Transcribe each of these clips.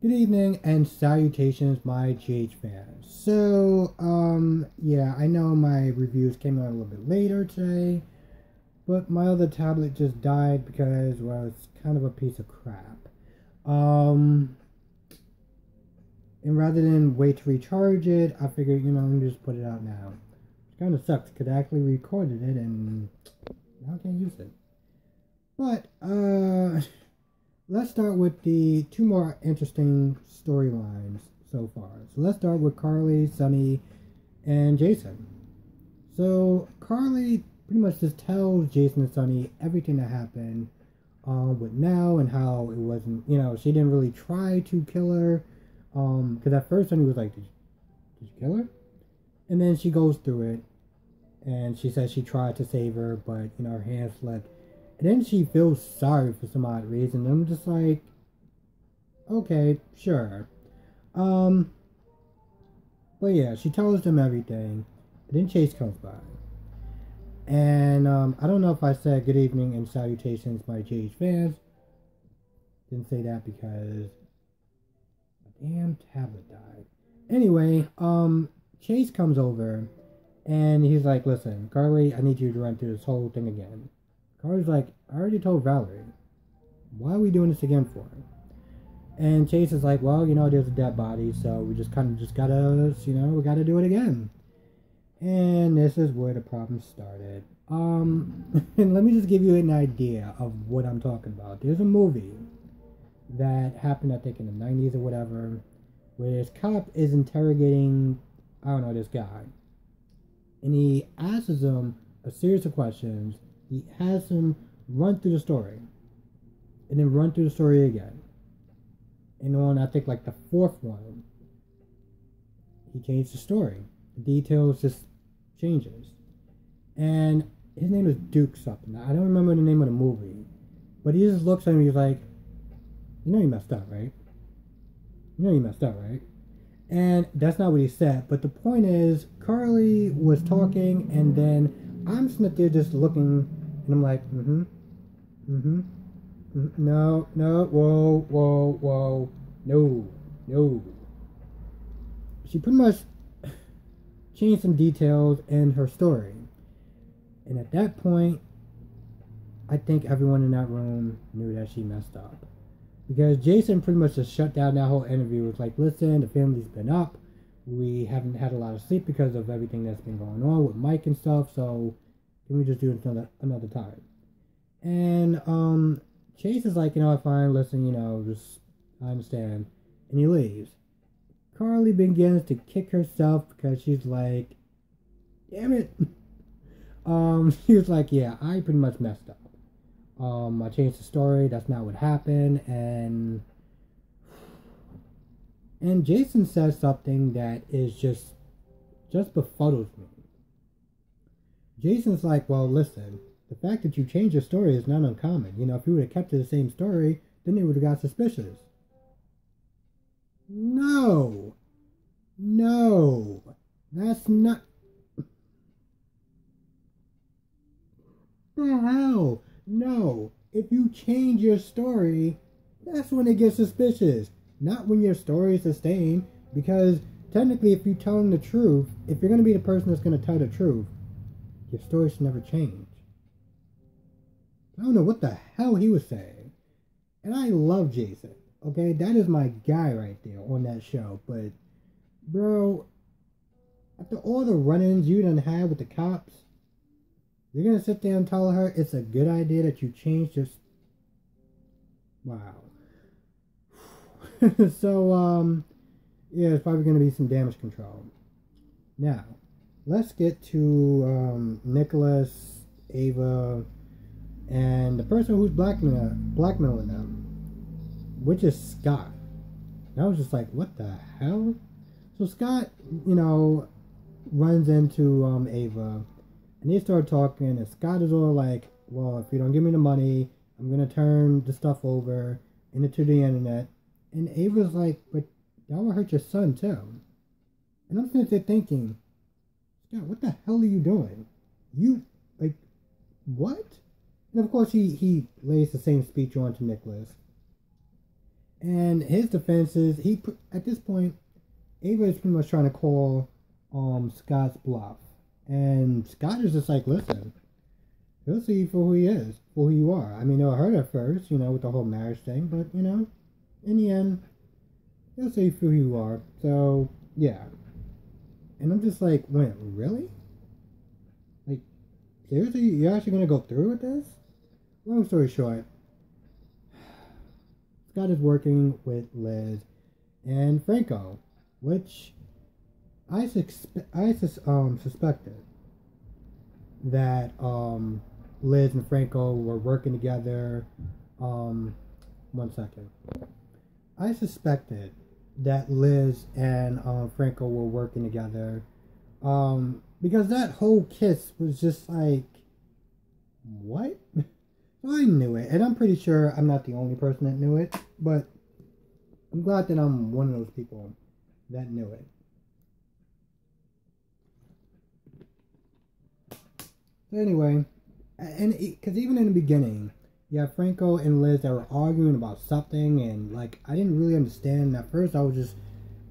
Good evening and salutations, my GH fans. So, yeah, I know my reviews came out a little bit later today, but my other tablet just died because, well, it's kind of a piece of crap. And rather than wait to recharge it, I figured, let me just put it out now. It kind of sucks because I actually recorded it and now I can't use it. But, let's start with the two more interesting storylines so far. So let's start with Carly, Sonny, and Jason. So Carly pretty much just tells Jason and Sonny everything that happened with Nell and how it wasn't, she didn't really try to kill her. Because at first Sonny was like, did you kill her? And then she goes through it and she says she tried to save her, but, her hands slipped. And then she feels sorry for some odd reason. I'm just like, okay, sure. But yeah, she tells them everything. And then Chase comes by. And I don't know if I said good evening and salutations, my GH fans. Didn't say that because my damn tablet died. Anyway, Chase comes over and he's like, listen, Carly, I need you to run through this whole thing again. Carly's like, I already told Valerie. Why are we doing this again for? And Chase is like, well, there's a dead body, so we just kind of gotta, we gotta do it again. And this is where the problem started. And let me just give you an idea of what I'm talking about. There's a movie that happened, I think, in the 90s or whatever, where this cop is interrogating, I don't know, this guy. And he asks him a series of questions. He has him run through the story. And then run through the story again. And on, I think, like the fourth one, he changed the story. The details just changes. And his name is Duke something. I don't remember the name of the movie. But he just looks at him and he's like, you messed up, right? You messed up, right? And that's not what he said. But the point is, Carly was talking and then I'm sitting there just looking and I'm like, no, whoa, no. She pretty much changed some details in her story. And at that point, I think everyone in that room knew that she messed up. Because Jason pretty much just shut down that whole interview. It was like, listen, the family's been up. We haven't had a lot of sleep because of everything that's been going on with Mike and stuff, so can we just do it another time? And Chase is like, fine, listen, just I understand. And he leaves. Carly begins to kick herself because she's like, damn it. She was like, yeah, I pretty much messed up. I changed the story, that's not what happened, and Jason says something that is just befuddles me. Jason's like, well, listen, the fact that you changed your story is not uncommon. If you would have kept to the same story, then they would have got suspicious. No, that's not. The hell? No. If you change your story, that's when it gets suspicious. Not when your story is sustained. Because technically, if you're telling the truth, if you're going to be the person that's going to tell the truth, your story should never change. I don't know what the hell he was saying. And I love Jason. Okay, that is my guy right there on that show. But, bro, after all the run-ins you done had with the cops, you're going to sit there and tell her it's a good idea that you changed your... Wow. So, yeah, it's probably going to be some damage control. Now, let's get to Nicholas, Ava, and the person who's blackmailing them, which is Scott. And I was just like, what the hell? So Scott, runs into Ava, and they start talking, and Scott is all like, well, if you don't give me the money, I'm going to turn the stuff over into the internet. And Ava's like, but that will hurt your son, too. And I'm sitting there thinking, Scott, what the hell are you doing? What? And of course, he lays the same speech on to Nicholas. And his defense is at this point, Ava is pretty much trying to call Scott's bluff, and Scott is just like, listen, he'll see you for who he is, for who you are. I mean, it'll hurt at first, with the whole marriage thing, but in the end, he'll see you for who you are. So yeah, and I'm just like, wait, really? Like, seriously, you're actually gonna go through with this? Long story short, Scott is working with Liz and Franco, which I suspected that Liz and Franco were working together. One second. I suspected that Liz and Franco were working together because that whole kiss was just like, what? I knew it, and I'm pretty sure I'm not the only person that knew it, but I'm glad that I'm one of those people that knew it. So anyway, and because even in the beginning, you have Franco and Liz that were arguing about something, and like I didn't really understand. At first, I'm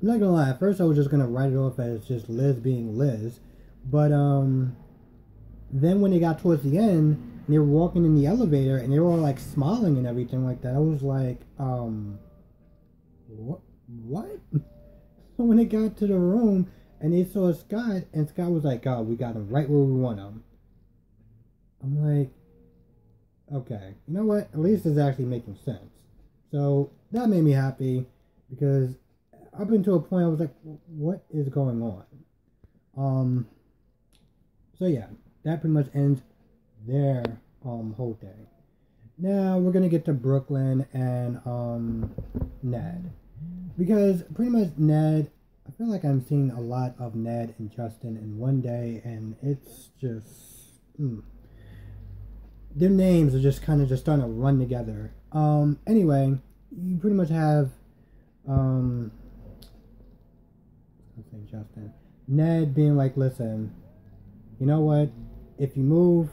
not gonna lie. At first, I was just gonna write it off as just Liz being Liz, but then when they got towards the end. And they were walking in the elevator and they were all like smiling and everything like that. I was like, what? So when they got to the room and they saw Scott, and Scott was like, oh, we got him right where we want him. I'm like, okay, you know what? At least it's actually making sense. So that made me happy because up until a point I was like, what is going on? So yeah, that pretty much ends their whole thing. Now we're gonna get to Brooklyn and Ned, because pretty much Ned, I feel like I'm seeing a lot of Ned and Justin in one day, and it's just their names are just kind of just starting to run together. Anyway, you pretty much have let's say Justin, Ned being like, listen, you know what, if you move,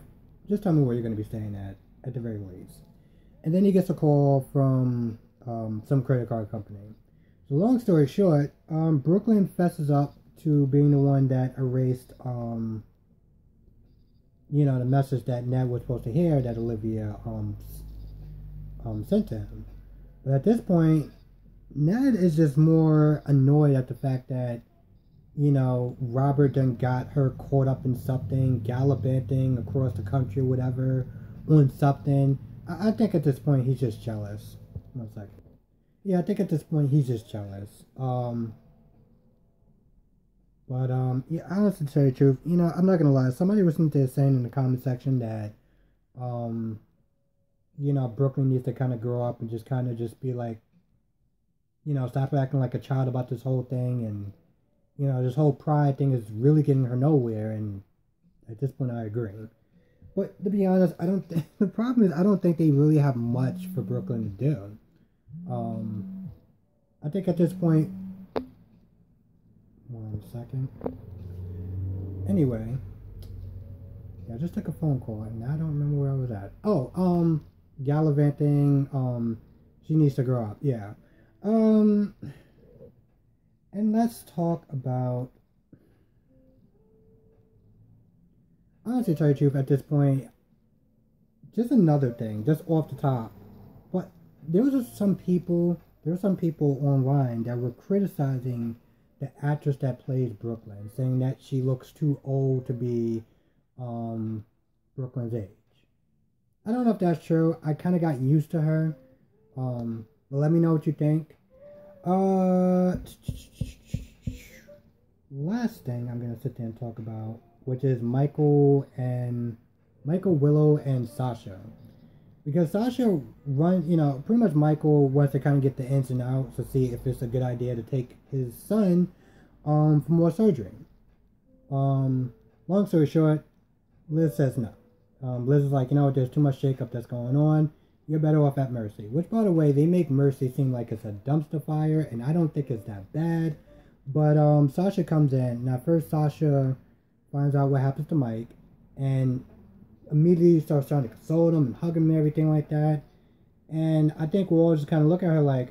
just tell me where you're going to be staying at the very least. And then he gets a call from some credit card company. So long story short, Brooklyn fesses up to being the one that erased, the message that Ned was supposed to hear that Olivia sent to him. But at this point, Ned is just more annoyed at the fact that Robert done got her caught up in something, gallivanting across the country or whatever, on something. I think at this point he's just jealous. 1 second. Yeah, I think at this point he's just jealous. Yeah, honestly, to tell you the truth, I'm not gonna lie. Somebody was saying in the comment section that, Brooklyn needs to kind of grow up and just kind of just be like, stop acting like a child about this whole thing, and this whole pride thing is really getting her nowhere, and at this point I agree. But to be honest, the problem is I don't think they really have much for Brooklyn to do. I think at this point, 1 second. Anyway, yeah, I just took a phone call and I don't remember where I was at. Oh, gallivanting, she needs to grow up, yeah. And let's talk about, honestly, to tell you the truth, at this point, just another thing, just off the top, but there were some people online that were criticizing the actress that plays Brooklyn, saying that she looks too old to be Brooklyn's age. I don't know if that's true. I kind of got used to her. But let me know what you think. Last thing I'm gonna sit there and talk about, which is Michael, Willow, and Sasha. Because Sasha runs, pretty much Michael wants to kind of get the ins and outs to see if it's a good idea to take his son for more surgery. Long story short, Liz says no. Liz is like, there's too much shakeup that's going on. You're better off at Mercy. Which, by the way, they make Mercy seem like it's a dumpster fire, and I don't think it's that bad. But Sasha comes in, and at first Sasha finds out what happens to Mike, and immediately starts trying to console him and hug him and everything like that. And I think we'll all just kind of look at her like,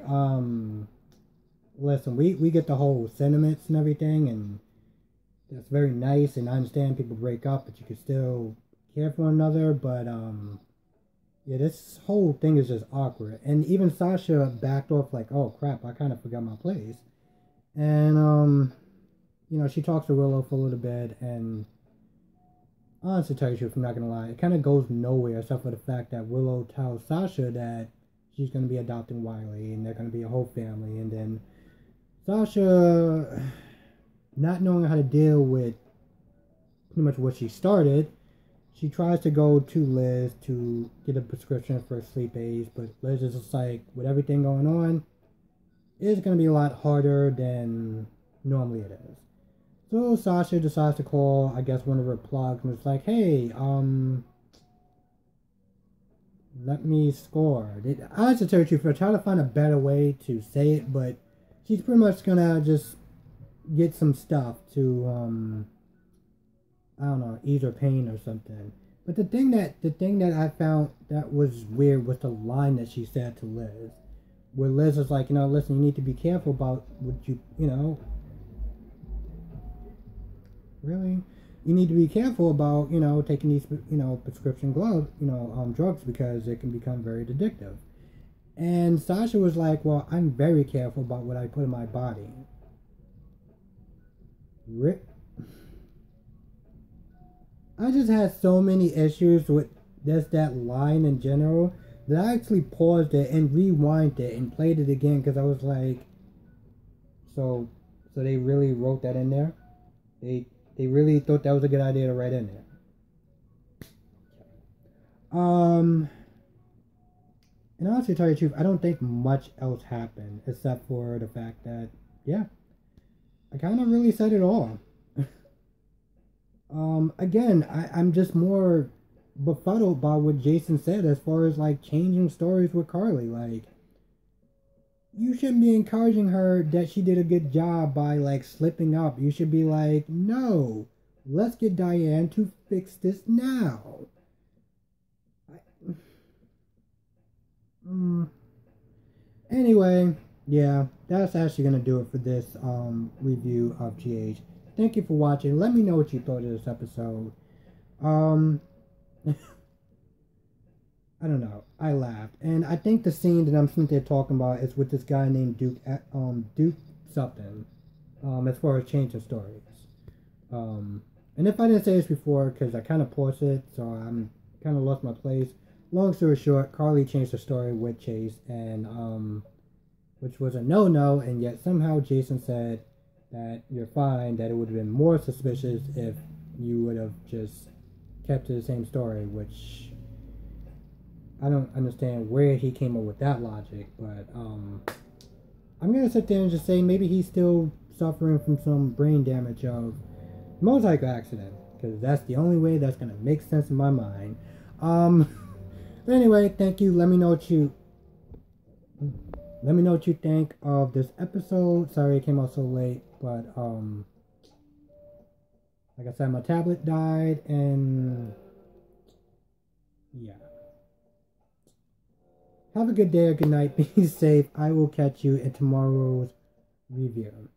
listen, we get the whole sentiments and everything, and that's very nice, and I understand people break up, but you can still care for one another. But yeah, this whole thing is just awkward. And even Sasha backed off like, oh crap, I kind of forgot my place. And you know, she talks to Willow for a little bit, and honestly, to tell you the truth, I'm not gonna lie, it kind of goes nowhere except for the fact that Willow tells Sasha that she's gonna be adopting Wiley, and they're gonna be a whole family, and then Sasha, not knowing how to deal with pretty much what she started, she tries to go to Liz to get a prescription for sleep aids, but Liz is just like, with everything going on, it's going to be a lot harder than normally it is. So Sasha decides to call, I guess, one of her plugs, and it's like, hey, let me score. I have to tell you, for trying to find a better way to say it, but she's pretty much going to just get some stuff to, I don't know, ease her pain or something. But the thing that I found that was weird was the line that she said to Liz, where Liz is like, you know, listen, you need to be careful about what you know, really, you need to be careful about, you know, taking these, you know, prescription drugs, because it can become very addictive. And Sasha was like, well, I'm very careful about what I put in my body. I just had so many issues with just that line in general that I actually paused it and rewinded it and played it again, because I was like, so they really wrote that in there? They really thought that was a good idea to write in there. And honestly, to tell you the truth, I don't think much else happened except for the fact that, yeah, I kind of really said it all. Again, I'm just more befuddled by what Jason said as far as like changing stories with Carly. Like, you shouldn't be encouraging her that she did a good job by like slipping up. You should be like, no, let's get Diane to fix this now. Anyway, yeah, that's actually gonna do it for this review of GH. Thank you for watching. Let me know what you thought of this episode. I don't know. I laughed, and I think the scene that I'm sitting there talking about is with this guy named Duke something. As far as changing stories. And if I didn't say this before, because I kind of paused it, so I'm kind of lost my place. Long story short, Carly changed her story with Chase, and which was a no-no, and yet somehow Jason said that you're fine, that it would have been more suspicious if you would have just kept to the same story, which I don't understand where he came up with that logic, but I'm gonna sit there and just say maybe he's still suffering from some brain damage of motorcycle accident, because that's the only way that's gonna make sense in my mind. But anyway, thank you. Let me know what you think of this episode. Sorry it came out so late, but like I said, my tablet died, and yeah. Have a good day or good night. Be safe. I will catch you in tomorrow's review.